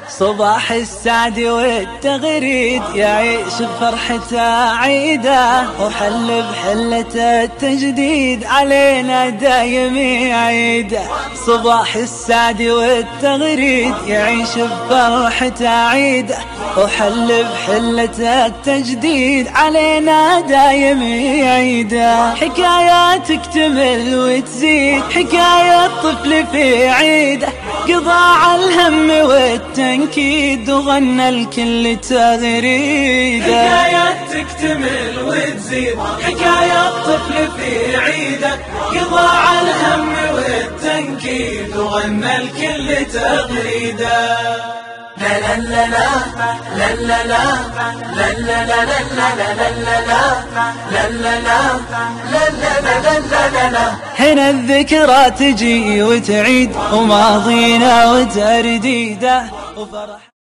صباح السعد والتغريد يعيش بفرحته عيده، وحل بحلة التجديد علينا دايم يعيده. صباح السعد والتغريد يعيش بفرحته عيده، وحل بحلة التجديد علينا دايم يعيده. حكايات تكتمل وتزيد، حكاية طفل في عيده قضى على الهم والتنكيد وغنى الكل تغريده. حكايات تكتمل وتزيد، حكاية طفل في عيده قضى على الهم والتنكيد وغنى الكل تغريده. لا لا لا لا لا لا لا لا لا لا لا لا لا لا. هنا الذكرى تجي وتعيد، وماضينا وترديده وفرح